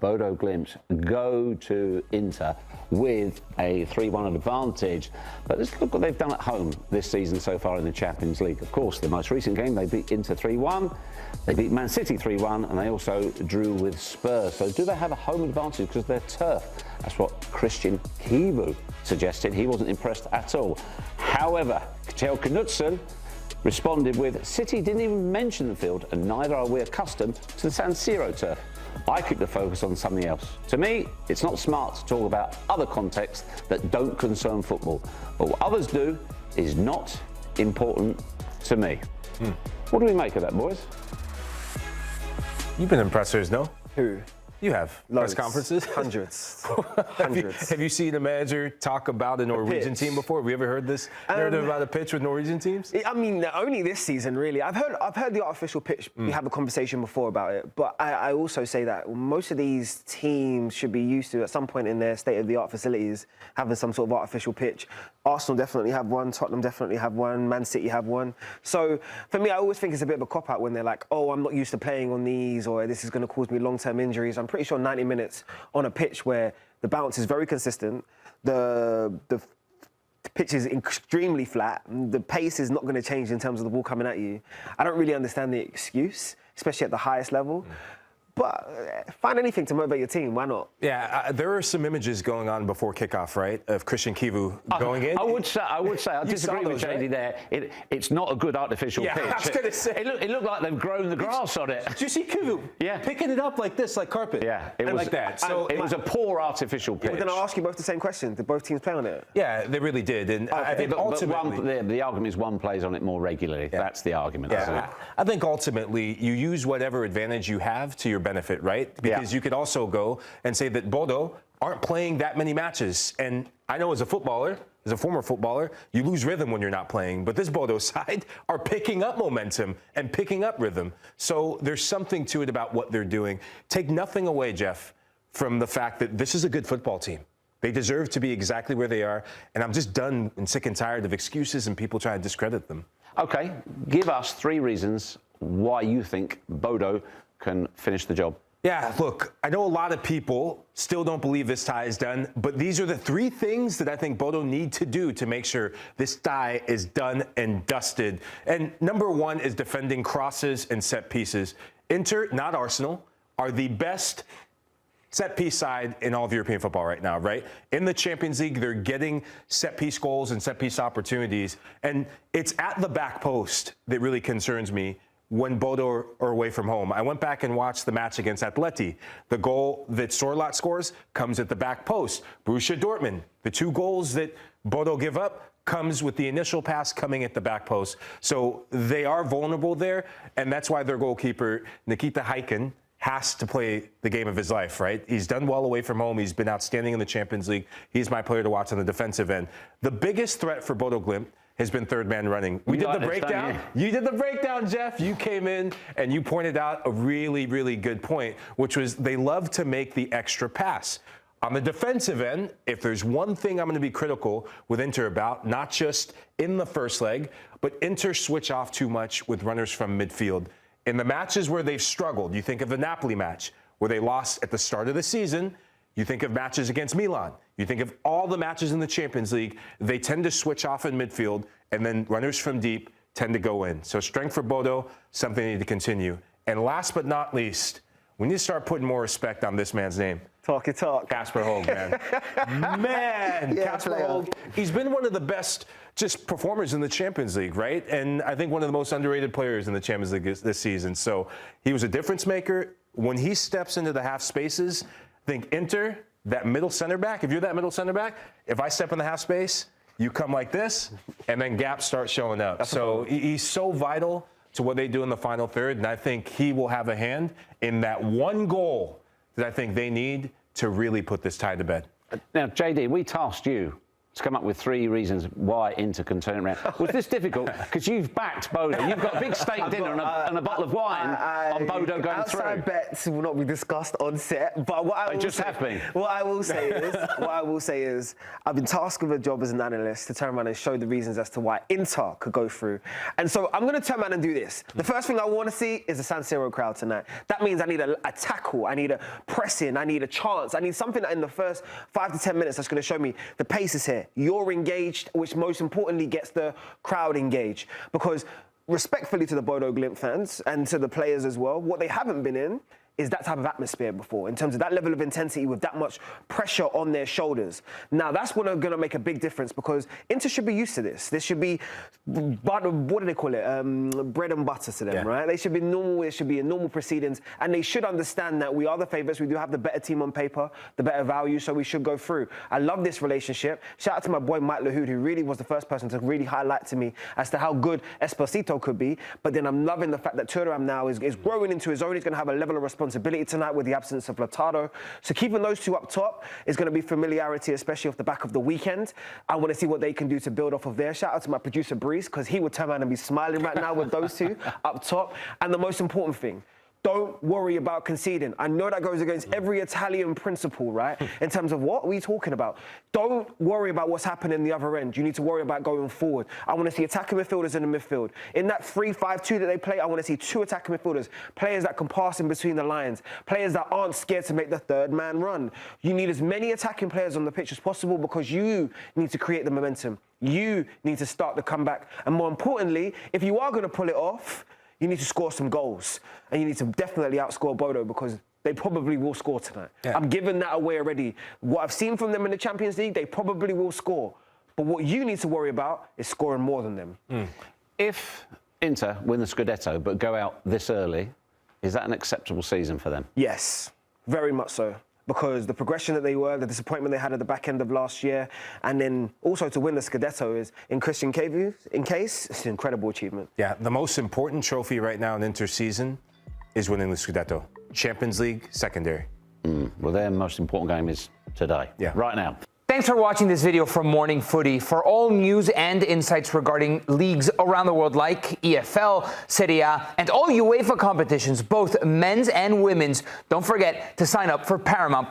Bodø Glimt go to Inter with a 3-1 advantage. But let's look what they've done at home this season so far in the Champions League. Of course, the most recent game, they beat Inter 3-1. They beat Man City 3-1, and they also drew with Spurs. So do they have a home advantage because of their turf? That's what Christian Chivu suggested. He wasn't impressed at all. However, Kjetil Knutsen responded with, City didn't even mention the field, and neither are we accustomed to the San Siro turf. I keep the focus on something else. To me, it's not smart to talk about other contexts that don't concern football. But what others do is not important to me. What do we make of that, boys? You've been in pressers, no? Who? You have. Loads. Press conferences? Hundreds. Have you seen a manager talk about a Norwegian team before? Have we ever heard this narrative about a pitch with Norwegian teams? I mean, only this season, really. I've heard the artificial pitch. We have a conversation before about it. But I also say that most of these teams should be used to, at some point in their state-of-the-art facilities, having some sort of artificial pitch. Arsenal definitely have one. Tottenham definitely have one. Man City have one. So, for me, I always think it's a bit of a cop-out when they're like, oh, I'm not used to playing on these, or this is going to cause me long-term injuries. I'm pretty sure 90 minutes on a pitch where the bounce is very consistent, the pitch is extremely flat, the pace is not going to change in terms of the ball coming at you. I don't really understand the excuse, especially at the highest level. But find anything to motivate your team, why not? Yeah, there are some images going on before kickoff, right, of Christian Chivu going in. I would say, I disagree with JayDee there. It's not a good artificial pitch. I was going to say. It looked like they've grown the grass on it. Did you see Chivu picking it up like this, like carpet? Yeah, it was like that. So it was a poor artificial pitch. But then I'll ask you both the same question. Did both teams play on it? Yeah, they really did. And I think ultimately... the argument is one plays on it more regularly. Yeah. That's the argument. Yeah. I think ultimately you use whatever advantage you have to your benefit, right? Because you could also go and say that Bodø aren't playing that many matches. And I know as a footballer, as a former footballer, you lose rhythm when you're not playing. But this Bodø side are picking up momentum and picking up rhythm. So there's something to it about what they're doing. Take nothing away, Jeff, from the fact that this is a good football team. They deserve to be exactly where they are. And I'm just done and sick and tired of excuses and people trying to discredit them. OK, give us 3 reasons why you think Bodø can finish the job. Yeah, look, I know a lot of people still don't believe this tie is done, but these are the 3 things that I think Bodø need to do to make sure this tie is done and dusted. And number 1 is defending crosses and set pieces. Inter, not Arsenal, are the best set-piece side in all of European football right now, right? In the Champions League, they're getting set-piece goals and set-piece opportunities. And it's at the back post that really concerns me when Bodø are away from home. I went back and watched the match against Atleti. The goal that Sorloth scores comes at the back post. Borussia Dortmund, the 2 goals that Bodø give up comes with the initial pass coming at the back post. So they are vulnerable there, and that's why their goalkeeper, Nikita Häkkinen, has to play the game of his life, right? He's done well away from home. He's been outstanding in the Champions League. He's my player to watch on the defensive end. The biggest threat for Bodø Glimt has been third man running. We did the breakdown. You did the breakdown, Jeff. You came in and you pointed out a really, really good point, which was they love to make the extra pass. On the defensive end, if there's one thing I'm going to be critical with Inter about, not just in the first leg, but Inter switch off too much with runners from midfield. In the matches where they've struggled, you think of the Napoli match, where they lost at the start of the season. You think of matches against Milan. You think of all the matches in the Champions League. They tend to switch off in midfield, and then runners from deep tend to go in. So strength for Bodø, something they need to continue. And last but not least, we need to start putting more respect on this man's name. Talk your talk. Kasper Høgh, man. Kasper Høgh, he's been one of the best just performers in the Champions League, right? And I think one of the most underrated players in the Champions League this season. So he was a difference maker. When he steps into the half spaces, I think Inter, that middle center back, if you're that middle center back, if I step in the half space, you come like this, and then gaps start showing up. So he's so vital to what they do in the final third, and I think he will have a hand in that one goal that I think they need to really put this tie to bed. Now, JayDee, we tasked you to come up with 3 reasons why Inter can turn it around. Was this difficult? Because you've backed Bodø. You've got a big steak dinner and a bottle of wine on Bodø going through. Outside bets will not be discussed on set, but what I will say is, I've been tasked with a job as an analyst to turn around and show the reasons as to why Inter could go through. And so I'm going to turn around and do this. The first thing I want to see is the San Siro crowd tonight. That means I need a tackle, I need a pressing, I need a chance, I need something that in the first 5 to 10 minutes that's going to show me the pace is here. You're engaged, which most importantly gets the crowd engaged. Because respectfully to the Bodø Glimt fans and to the players as well, what they haven't been in is that type of atmosphere before, in terms of that level of intensity with that much pressure on their shoulders. Now, that's what's going to make a big difference, because Inter should be used to this. This should be, what do they call it? Bread and butter to them, right? They should be normal, it should be in normal proceedings, and they should understand that we are the favourites, we do have the better team on paper, the better value, so we should go through. I love this relationship. Shout out to my boy Mike Lahoud, who really was the first person to really highlight to me as to how good Esposito could be, but then I'm loving the fact that Thuram now is growing into his own. He's going to have a level of responsibility tonight with the absence of Lautaro. So keeping those two up top is going to be familiarity, especially off the back of the weekend. I want to see what they can do to build off of there. Shout out to my producer, Breeze, because he would turn around and be smiling right now with those two up top. And the most important thing, don't worry about conceding. I know that goes against every Italian principle, right? In terms of what are we talking about? Don't worry about what's happening in the other end. You need to worry about going forward. I want to see attacking midfielders in the midfield. In that 3-5-2 that they play, I want to see 2 attacking midfielders, players that can pass in between the lines, players that aren't scared to make the third man run. You need as many attacking players on the pitch as possible, because you need to create the momentum. You need to start the comeback. And more importantly, if you are going to pull it off, you need to score some goals. And you need to definitely outscore Bodø, because they probably will score tonight. Yeah. I'm giving that away already. What I've seen from them in the Champions League, they probably will score. But what you need to worry about is scoring more than them. If Inter win the Scudetto but go out this early, is that an acceptable season for them? Yes, very much so. Because the progression that they were, the disappointment they had at the back end of last year, and then also to win the Scudetto is, in Christian Chivu's case, it's an incredible achievement. Yeah, the most important trophy right now in Inter's season is winning the Scudetto. Champions League, secondary. Well, their most important game is today, right now. Thanks for watching this video from Morning Footy. For all news and insights regarding leagues around the world like EFL, Serie A, and all UEFA competitions, both men's and women's, don't forget to sign up for Paramount+.